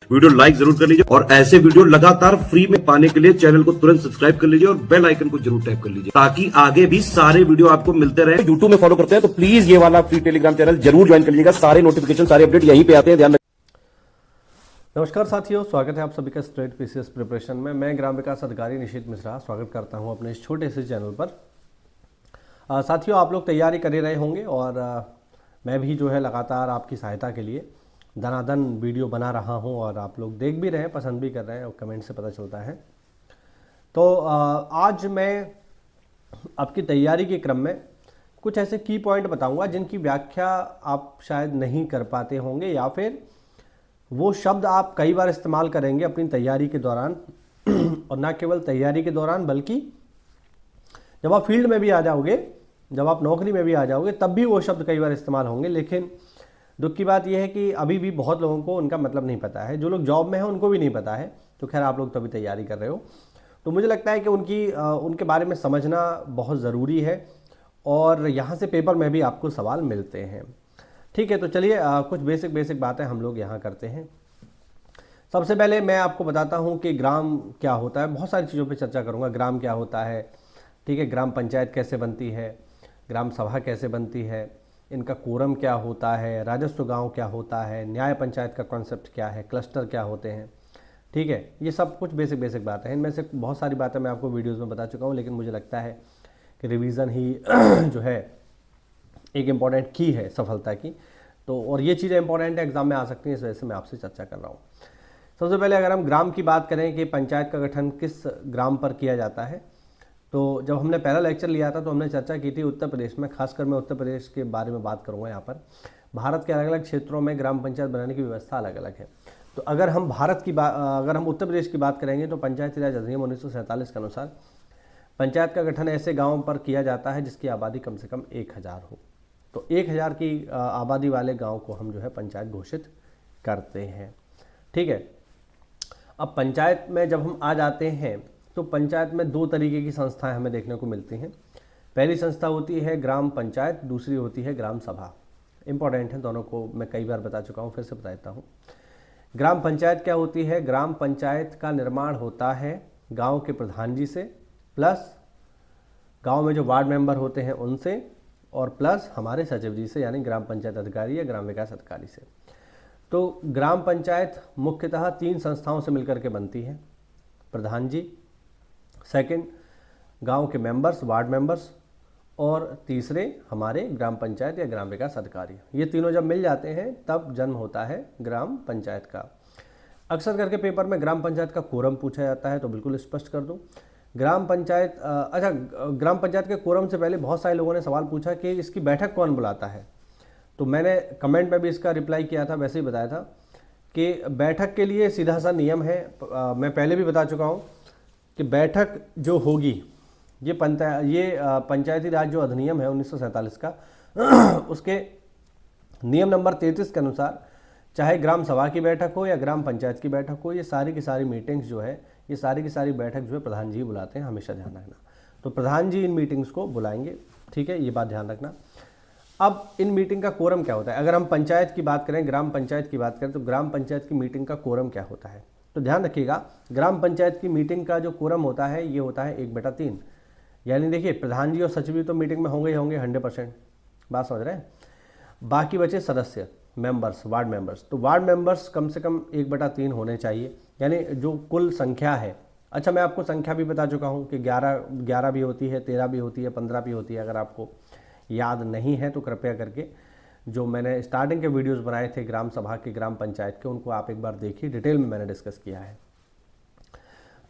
Video like जरूर कर लीजिए और ऐसे वीडियो लगातार फ्री में पाने के लिए चैनल को तुरंत सब्सक्राइब कर लीजिए और बेल आइकन को जरूर टैप कर लीजिए ताकि आगे भी सारे वीडियो आपको मिलते रहे। यूट्यूब में फॉलो करते हैं तो प्लीज ये वाला फ्री टेलीग्राम चैनल जरूर ज्वाइन कर लीजिएगा। सारे नोटिफिकेशन सारे अपडेट यहीं पे आते हैं, ध्यान रखिए। नमस्कार साथियों, स्वागत है आप सभी का स्टेट पीसीएस प्रिपरेशन में। मैं ग्राम विकास अधिकारी निशित मिश्रा स्वागत करता हूं अपने इस छोटे से चैनल पर। साथियों, आप लोग तैयारी कर ही रहे होंगे और मैं भी जो है लगातार आपकी सहायता के लिए धनाधन वीडियो बना रहा हूं और आप लोग देख भी रहे हैं, पसंद भी कर रहे हैं और कमेंट से पता चलता है। तो आज मैं आपकी तैयारी के क्रम में कुछ ऐसे की पॉइंट बताऊंगा जिनकी व्याख्या आप शायद नहीं कर पाते होंगे या फिर वो शब्द आप कई बार इस्तेमाल करेंगे अपनी तैयारी के दौरान और ना केवल तैयारी के दौरान बल्कि जब आप फील्ड में भी आ जाओगे, जब आप नौकरी में भी आ जाओगे, तब भी वो शब्द कई बार इस्तेमाल होंगे। लेकिन दुख की बात यह है कि अभी भी बहुत लोगों को उनका मतलब नहीं पता है। जो लोग जॉब में हैं उनको भी नहीं पता है। तो खैर, आप लोग तो अभी तैयारी कर रहे हो, तो मुझे लगता है कि उनके बारे में समझना बहुत ज़रूरी है और यहाँ से पेपर में भी आपको सवाल मिलते हैं। ठीक है, तो चलिए कुछ बेसिक बातें हम लोग यहाँ करते हैं। सबसे पहले मैं आपको बताता हूँ कि ग्राम क्या होता है। बहुत सारी चीज़ों पे चर्चा करूँगा। ग्राम क्या होता है, ठीक है, ग्राम पंचायत कैसे बनती है, ग्राम सभा कैसे बनती है, इनका कोरम क्या होता है, राजस्व गांव क्या होता है, न्याय पंचायत का कॉन्सेप्ट क्या है, क्लस्टर क्या होते हैं। ठीक है, ये सब कुछ बेसिक बातें हैं। इनमें से बहुत सारी बातें मैं आपको वीडियोस में बता चुका हूँ, लेकिन मुझे लगता है कि रिवीजन ही जो है एक इम्पॉर्टेंट की है सफलता की। तो और ये चीज़ें इंपॉर्टेंट है, एग्जाम में आ सकती हैं, इस वजह से मैं आपसे चर्चा कर रहा हूँ। सबसे पहले अगर हम ग्राम की बात करें कि पंचायत का गठन किस ग्राम पर किया जाता है, तो जब हमने पहला लेक्चर लिया था तो हमने चर्चा की थी उत्तर प्रदेश में। खासकर मैं उत्तर प्रदेश के बारे में बात करूंगा यहाँ पर। भारत के अलग अलग क्षेत्रों में ग्राम पंचायत बनाने की व्यवस्था अलग अलग है। तो अगर हम अगर हम उत्तर प्रदेश की बात करेंगे तो पंचायती राज अधिनियम 1947 के अनुसार पंचायत का गठन ऐसे गाँव पर किया जाता है जिसकी आबादी कम से कम 1000 हो। तो 1000 की आबादी वाले गाँव को हम जो है पंचायत घोषित करते हैं। ठीक है, अब पंचायत में जब हम आ जाते हैं तो पंचायत में दो तरीके की संस्थाएं हमें देखने को मिलती हैं। पहली संस्था होती है ग्राम पंचायत, दूसरी होती है ग्राम सभा। इंपॉर्टेंट है, दोनों को मैं कई बार बता चुका हूं, फिर से बता देता हूं। ग्राम पंचायत क्या होती है? ग्राम पंचायत का निर्माण होता है गांव के प्रधान जी से, प्लस गांव में जो वार्ड मेंबर होते हैं उनसे, और प्लस हमारे सचिव जी से, यानी ग्राम पंचायत अधिकारी या ग्राम विकास अधिकारी से। तो ग्राम पंचायत मुख्यतः 3 संस्थाओं से मिलकर के बनती है। प्रधान जी, सेकंड गांव के मेंबर्स, वार्ड मेंबर्स, और तीसरे हमारे ग्राम पंचायत या ग्राम विकास अधिकारी। ये तीनों जब मिल जाते हैं तब जन्म होता है ग्राम पंचायत का। अक्सर करके पेपर में ग्राम पंचायत का कोरम पूछा जाता है, तो बिल्कुल स्पष्ट कर दूं, ग्राम पंचायत ग्राम पंचायत के कोरम से पहले बहुत सारे लोगों ने सवाल पूछा कि इसकी बैठक कौन बुलाता है। तो मैंने कमेंट में भी इसका रिप्लाई किया था, वैसे ही बताया था कि बैठक के लिए सीधा सा नियम है। मैं पहले भी बता चुका हूँ कि बैठक जो होगी, ये पंचायती राज जो अधिनियम है 1947 का उसके नियम नंबर 33 के अनुसार चाहे ग्राम सभा की बैठक हो या ग्राम पंचायत की बैठक हो, ये सारी की सारी मीटिंग्स जो है, ये सारी की सारी बैठक जो है प्रधान जी बुलाते हैं, हमेशा ध्यान रखना। तो प्रधान जी इन मीटिंग्स को बुलाएंगे, ठीक है, ये बात ध्यान रखना। अब इन मीटिंग का कोरम क्या होता है? अगर हम पंचायत की बात करें, ग्राम पंचायत की बात करें, तो ग्राम पंचायत की मीटिंग का कोरम क्या होता है? तो ध्यान रखिएगा, ग्राम पंचायत की मीटिंग का जो कोरम होता है ये होता है 1/3। यानी देखिए, प्रधान जी और सचिव जी तो मीटिंग में होंगे ही होंगे 100%, बात समझ रहे हैं। बाकी बचे सदस्य, मेंबर्स, वार्ड मेंबर्स। तो वार्ड मेंबर्स कम से कम 1/3 होने चाहिए, यानी जो कुल संख्या है। अच्छा, मैं आपको संख्या भी बता चुका हूँ कि 11 भी होती है, 13 भी होती है, 15 भी होती है। अगर आपको याद नहीं है तो कृपया करके जो मैंने स्टार्टिंग के वीडियोस बनाए थे ग्राम सभा के, ग्राम पंचायत के, उनको आप एक बार देखिए, डिटेल में मैंने डिस्कस किया है।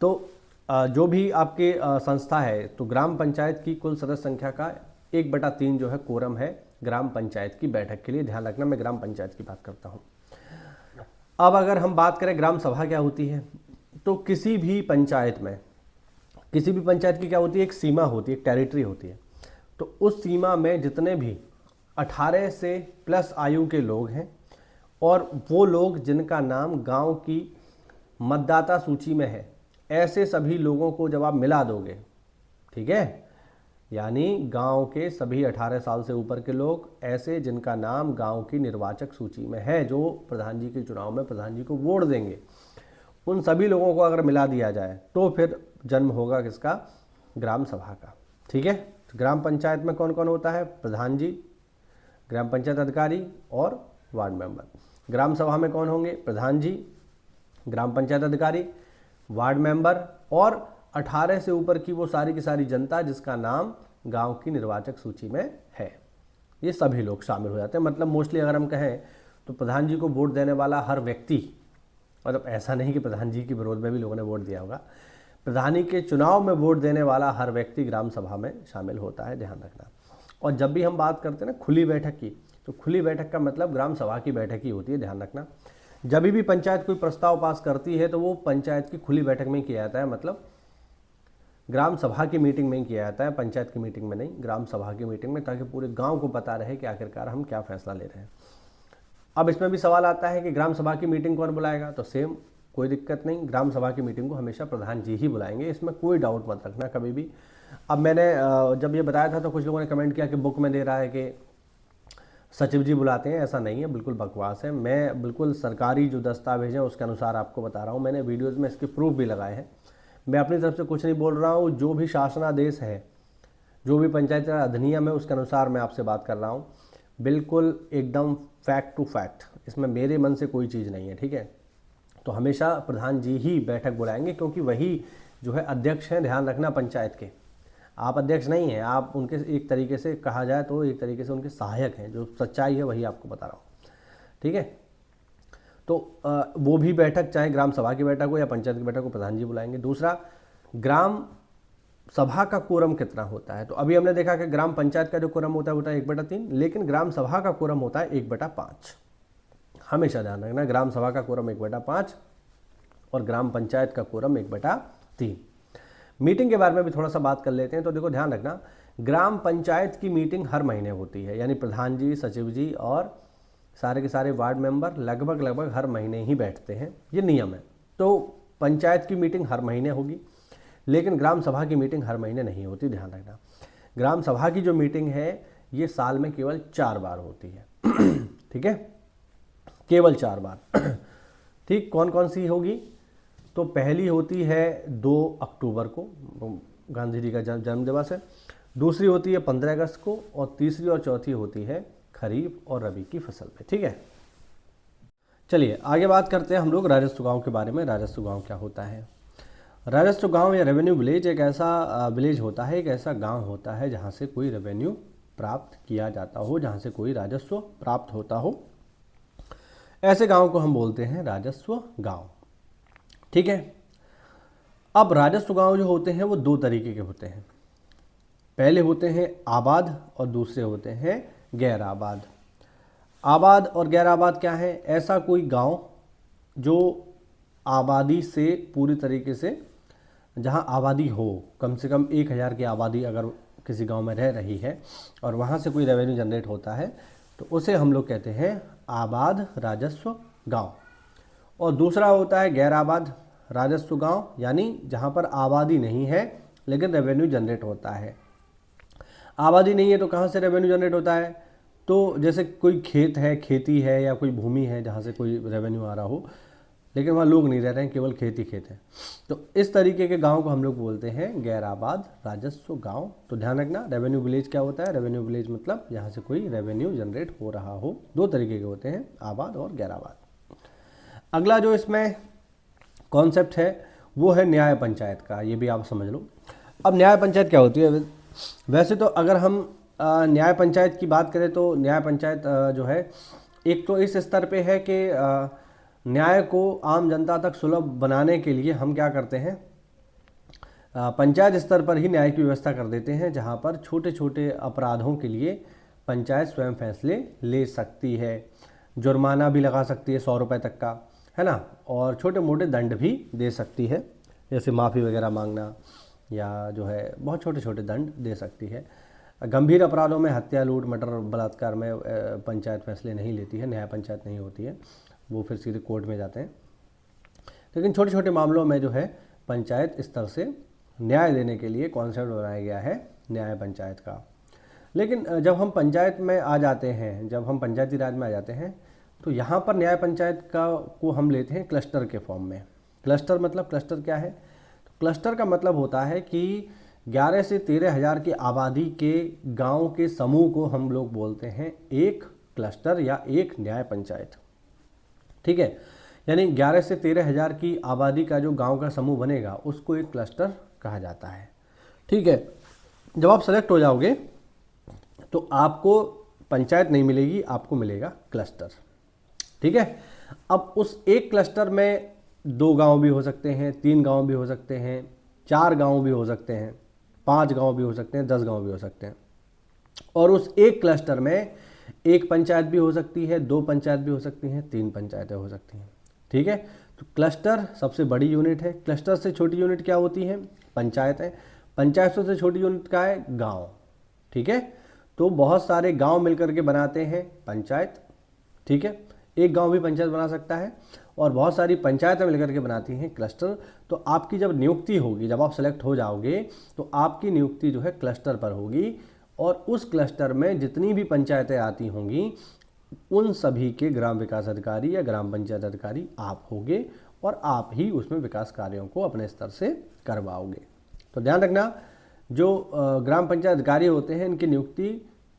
तो जो भी आपके संस्था है, तो ग्राम पंचायत की कुल सदस्य संख्या का 1/3 जो है कोरम है ग्राम पंचायत की बैठक के लिए। ध्यान रखना, मैं ग्राम पंचायत की बात करता हूँ। अब अगर हम बात करें ग्राम सभा क्या होती है, तो किसी भी पंचायत की क्या होती है? एक सीमा होती है, एक टेरिटरी होती है। तो उस सीमा में जितने भी 18 से प्लस आयु के लोग हैं और वो लोग जिनका नाम गांव की मतदाता सूची में है, ऐसे सभी लोगों को जब आप मिला दोगे, ठीक है, यानी गांव के सभी 18 साल से ऊपर के लोग ऐसे जिनका नाम गांव की निर्वाचक सूची में है, जो प्रधान जी के चुनाव में प्रधान जी को वोट देंगे, उन सभी लोगों को अगर मिला दिया जाए तो फिर जन्म होगा किसका? ग्राम सभा का। ठीक है, तो ग्राम पंचायत में कौन कौन होता है? प्रधान जी, ग्राम पंचायत अधिकारी और वार्ड मेंबर। ग्राम सभा में कौन होंगे? प्रधान जी, ग्राम पंचायत अधिकारी, वार्ड मेंबर और 18 से ऊपर की वो सारी की सारी जनता जिसका नाम गांव की निर्वाचक सूची में है। ये सभी लोग शामिल हो जाते हैं। मतलब मोस्टली अगर हम कहें तो प्रधान जी को वोट देने वाला हर व्यक्ति, मतलब ऐसा नहीं कि प्रधान जी के विरोध में भी लोगों ने वोट दिया होगा, प्रधानी के चुनाव में वोट देने वाला हर व्यक्ति ग्राम सभा में शामिल होता है, ध्यान रखना। और जब भी हम बात करते हैं ना खुली बैठक की, तो खुली बैठक का मतलब ग्राम सभा की बैठक ही होती है, ध्यान रखना। जब भी पंचायत कोई प्रस्ताव पास करती है तो वो पंचायत की खुली बैठक में किया जाता है, मतलब ग्राम सभा की मीटिंग में ही किया जाता है, पंचायत की मीटिंग में नहीं, ग्राम सभा की मीटिंग में, ताकि पूरे गांव को पता रहे कि आखिरकार हम क्या फैसला ले रहे हैं। अब इसमें भी सवाल आता है कि ग्राम सभा की मीटिंग कौन बुलाएगा? तो सेम, कोई दिक्कत नहीं, ग्राम सभा की मीटिंग को हमेशा प्रधान जी ही बुलाएंगे, इसमें कोई डाउट मत रखना कभी भी। अब मैंने जब ये बताया था तो कुछ लोगों ने कमेंट किया कि बुक में दे रहा है कि सचिव जी बुलाते हैं, ऐसा नहीं है, बिल्कुल बकवास है। मैं बिल्कुल सरकारी जो दस्तावेज हैं उसके अनुसार आपको बता रहा हूँ, मैंने वीडियोज़ में इसके प्रूफ भी लगाए हैं। मैं अपनी तरफ से कुछ नहीं बोल रहा हूँ, जो भी शासनादेश है, जो भी पंचायत राज अधिनियम है उसके अनुसार मैं आपसे बात कर रहा हूँ, बिल्कुल एकदम फैक्ट टू फैक्ट, इसमें मेरे मन से कोई चीज़ नहीं है। ठीक है, तो हमेशा प्रधान जी ही बैठक बुलाएंगे, क्योंकि वही जो है अध्यक्ष हैं, ध्यान रखना, पंचायत के। आप अध्यक्ष नहीं हैं, आप उनके एक तरीके से कहा जाए तो एक तरीके से उनके सहायक हैं, जो सच्चाई है वही आपको बता रहा हूँ। ठीक है, तो वो भी बैठक, चाहे ग्राम सभा की बैठक हो या पंचायत की बैठक हो, प्रधान जी बुलाएंगे। दूसरा, ग्राम सभा का कोरम कितना होता है? तो अभी हमने देखा कि ग्राम पंचायत का जो कोरम होता है 1/3, लेकिन ग्राम सभा का कोरम होता है 1/5। हमेशा ध्यान रखना, ग्राम सभा का कोरम 1/5 और ग्राम पंचायत का कोरम 1/3। मीटिंग के बारे में भी थोड़ा सा बात कर लेते हैं। तो देखो ध्यान रखना, ग्राम पंचायत की मीटिंग हर महीने होती है, यानी प्रधान जी, सचिव जी और सारे के सारे वार्ड मेंबर लगभग हर महीने ही बैठते हैं, ये नियम है। तो पंचायत की मीटिंग हर महीने होगी, लेकिन ग्राम सभा की मीटिंग हर महीने नहीं होती, ध्यान रखना। ग्राम सभा की जो मीटिंग है ये साल में केवल 4 बार होती है। ठीक है, केवल 4 बार। ठीक, कौन कौन सी होगी? तो पहली होती है 2 अक्टूबर को, गांधी जी का जन्म दिवस है। दूसरी होती है 15 अगस्त को, और तीसरी और चौथी होती है खरीफ और रबी की फसल पे। ठीक है, चलिए आगे बात करते हैं हम लोग राजस्व गांव के बारे में। राजस्व गांव क्या होता है? राजस्व गांव या रेवेन्यू विलेज एक ऐसा विलेज होता है, एक ऐसा गांव होता है जहां से कोई रेवेन्यू प्राप्त किया जाता हो, जहां से कोई राजस्व प्राप्त होता हो, ऐसे गांव को हम बोलते हैं राजस्व गांव। ठीक है, अब राजस्व गांव जो होते हैं वो 2 तरीके के होते हैं। पहले होते हैं आबाद और दूसरे होते हैं गैर आबाद। आबाद और गैर आबाद क्या है? ऐसा कोई गांव जो आबादी से पूरी तरीके से, जहां आबादी हो, कम से कम 1000 की आबादी अगर किसी गांव में रह रही है और वहां से कोई रेवेन्यू जनरेट होता है, तो उसे हम लोग कहते हैं आबाद राजस्व गांव। और दूसरा होता है गैर आबाद राजस्व गांव, यानी जहां पर आबादी नहीं है लेकिन रेवेन्यू जनरेट होता है। आबादी नहीं है तो कहां से रेवेन्यू जनरेट होता है? तो जैसे कोई खेत है, खेती है, या कोई भूमि है जहां से कोई रेवेन्यू आ रहा हो, लेकिन वहाँ लोग नहीं रह रहे हैं, केवल खेती खेत है, तो इस तरीके के गांव को हम लोग बोलते हैं गैर आबाद राजस्व गांव। तो ध्यान रखना, रेवेन्यू विलेज क्या होता है? रेवेन्यू विलेज मतलब यहाँ से कोई रेवेन्यू जनरेट हो रहा हो। 2 तरीके के होते हैं, आबाद और गैर आबाद। अगला जो इसमें कॉन्सेप्ट है वो है न्याय पंचायत का, ये भी आप समझ लो। अब न्याय पंचायत क्या होती है? वैसे तो अगर हम न्याय पंचायत की बात करें तो न्याय पंचायत जो है, एक तो इस स्तर पे है कि न्याय को आम जनता तक सुलभ बनाने के लिए हम क्या करते हैं, पंचायत स्तर पर ही न्याय की व्यवस्था कर देते हैं, जहां पर छोटे छोटे अपराधों के लिए पंचायत स्वयं फैसले ले सकती है। जुर्माना भी लगा सकती है 100 रुपये तक का, है ना, और छोटे मोटे दंड भी दे सकती है, जैसे माफ़ी वगैरह मांगना, या जो है बहुत छोटे छोटे दंड दे सकती है। गंभीर अपराधों में हत्या, लूट, मर्डर, बलात्कार में पंचायत फैसले नहीं लेती है, न्याय पंचायत नहीं होती है, वो फिर सीधे कोर्ट में जाते हैं। लेकिन छोटे छोटे मामलों में जो है पंचायत स्तर से न्याय देने के लिए कॉन्सेप्ट बनाया गया है न्याय पंचायत का। लेकिन जब हम पंचायत में आ जाते हैं, जब हम पंचायती राज में आ जाते हैं, तो यहाँ पर न्याय पंचायत का को हम लेते हैं क्लस्टर के फॉर्म में। क्लस्टर मतलब, क्लस्टर क्या है? तो क्लस्टर का मतलब होता है कि 11 से 13 हज़ार की आबादी के गांव के समूह को हम लोग बोलते हैं एक क्लस्टर या एक न्याय पंचायत। ठीक है, यानी 11 से 13 हज़ार की आबादी का जो गांव का समूह बनेगा उसको एक क्लस्टर कहा जाता है। ठीक है, जब आप सेलेक्ट हो जाओगे तो आपको पंचायत नहीं मिलेगी, आपको मिलेगा क्लस्टर। ठीक है, अब उस एक क्लस्टर में 2 गांव भी हो सकते हैं, 3 गांव भी हो सकते हैं, 4 गांव भी हो सकते हैं, 5 गांव भी हो सकते हैं, 10 गांव भी हो सकते हैं। और उस एक क्लस्टर में एक पंचायत भी हो सकती है, 2 पंचायत भी हो सकती हैं, 3 पंचायतें हो सकती हैं। ठीक है, तो क्लस्टर सबसे बड़ी यूनिट है। क्लस्टर से छोटी यूनिट क्या होती है? पंचायतें। पंचायतों से छोटी यूनिट क्या है? गांव। ठीक है, तो बहुत सारे गांव मिलकर के बनाते हैं पंचायत। ठीक है, एक गांव भी पंचायत बना सकता है और बहुत सारी पंचायतें मिलकर के बनाती हैं क्लस्टर। तो आपकी जब नियुक्ति होगी, जब आप सेलेक्ट हो जाओगे तो आपकी नियुक्ति जो है क्लस्टर पर होगी और उस क्लस्टर में जितनी भी पंचायतें आती होंगी उन सभी के ग्राम विकास अधिकारी या ग्राम पंचायत अधिकारी आप होगे और आप ही उसमें विकास कार्यों को अपने स्तर से करवाओगे। तो ध्यान रखना, जो ग्राम पंचायत अधिकारी होते हैं इनकी नियुक्ति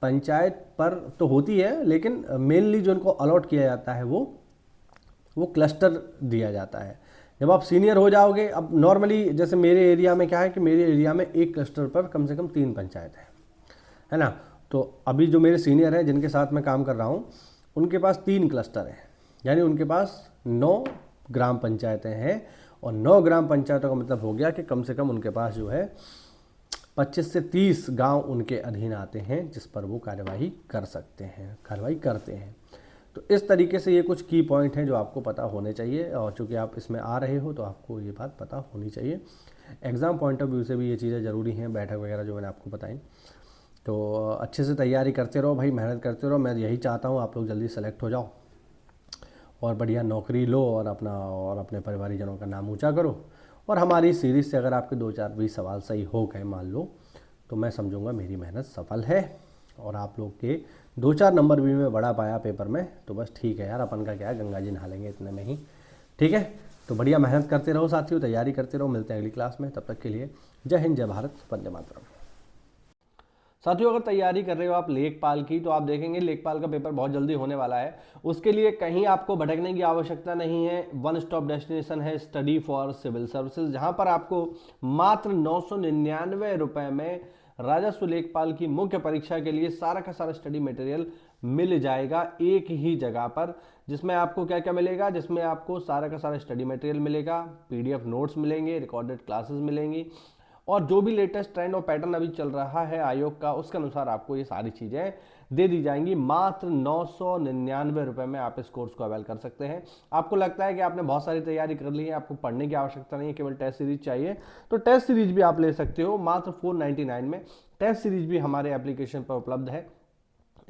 पंचायत पर तो होती है, लेकिन मेनली जो इनको अलॉट किया जाता है वो क्लस्टर दिया जाता है। जब आप सीनियर हो जाओगे, अब नॉर्मली जैसे मेरे एरिया में क्या है कि मेरे एरिया में एक क्लस्टर पर कम से कम 3 पंचायत है ना। तो अभी जो मेरे सीनियर हैं जिनके साथ मैं काम कर रहा हूँ उनके पास 3 क्लस्टर हैं, यानी उनके पास 9 ग्राम पंचायतें हैं। और 9 ग्राम पंचायतों का मतलब हो गया कि कम से कम उनके पास जो है 25 से 30 गांव उनके अधीन आते हैं जिस पर वो कार्यवाही कर सकते हैं, कार्रवाई करते हैं। तो इस तरीके से ये कुछ की पॉइंट हैं जो आपको पता होने चाहिए और चूँकि आप इसमें आ रहे हो तो आपको ये बात पता होनी चाहिए। एग्ज़ाम पॉइंट ऑफ व्यू से भी ये चीज़ें ज़रूरी हैं, बैठक वगैरह जो मैंने आपको बताई। तो अच्छे से तैयारी करते रहो भाई, मेहनत करते रहो। मैं यही चाहता हूँ आप लोग जल्दी सेलेक्ट हो जाओ और बढ़िया नौकरी लो और अपने परिवारजनों का नाम ऊंचा करो। और हमारी सीरीज़ से अगर आपके 2-4-20 सवाल सही हो गए मान लो, तो मैं समझूंगा मेरी मेहनत सफल है और आप लोग के 2-4 नंबर भी मैं बढ़ा पाया पेपर में तो बस ठीक है यार, अपन का क्या है, गंगा जी नहा लेंगे इतने में ही। ठीक है, तो बढ़िया मेहनत करते रहो साथियों, तैयारी करते रहो। मिलते हैं अगली क्लास में, तब तक के लिए जय हिंद, जय भारत, वंदे मातरम। साथियों, अगर तैयारी कर रहे हो आप लेखपाल की तो आप देखेंगे लेखपाल का पेपर बहुत जल्दी होने वाला है। उसके लिए कहीं आपको भटकने की आवश्यकता नहीं है। वन स्टॉप डेस्टिनेशन है स्टडी फॉर सिविल सर्विसेज, जहां पर आपको मात्र 999 रुपए में राजस्व लेखपाल की मुख्य परीक्षा के लिए सारा का सारा स्टडी मटेरियल मिल जाएगा एक ही जगह पर। जिसमें आपको क्या क्या मिलेगा? जिसमें आपको सारा का सारा स्टडी मटेरियल मिलेगा, PDF नोट्स मिलेंगे, रिकॉर्डेड क्लासेस मिलेंगी और जो भी लेटेस्ट ट्रेंड और पैटर्न अभी चल रहा है आयोग का उसके अनुसार आपको ये सारी चीज़ें दे दी जाएंगी। मात्र 999 रुपए में आप इस कोर्स को अवेल कर सकते हैं। आपको लगता है कि आपने बहुत सारी तैयारी कर ली है, आपको पढ़ने की आवश्यकता नहीं है, केवल टेस्ट सीरीज चाहिए, तो टेस्ट सीरीज भी आप ले सकते हो मात्र 499 में। टेस्ट सीरीज भी हमारे एप्लीकेशन पर उपलब्ध है।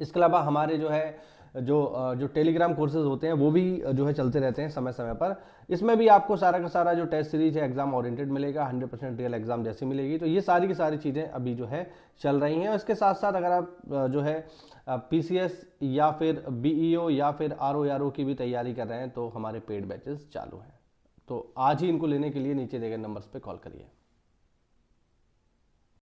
इसके अलावा हमारे जो है जो टेलीग्राम कोर्सेज होते हैं वो भी जो है चलते रहते हैं समय समय पर। इसमें भी आपको सारा का सारा जो टेस्ट सीरीज है एग्जाम ओरिएंटेड मिलेगा, 100% रियल एग्जाम जैसी मिलेगी। तो ये सारी की सारी चीज़ें अभी जो है चल रही हैं। और इसके साथ साथ अगर आप जो है PCS या फिर BEO या फिर RO की भी तैयारी कर रहे हैं तो हमारे पेड बैचेस चालू हैं। तो आज ही इनको लेने के लिए नीचे दिए गए नंबर्स पे कॉल करिए।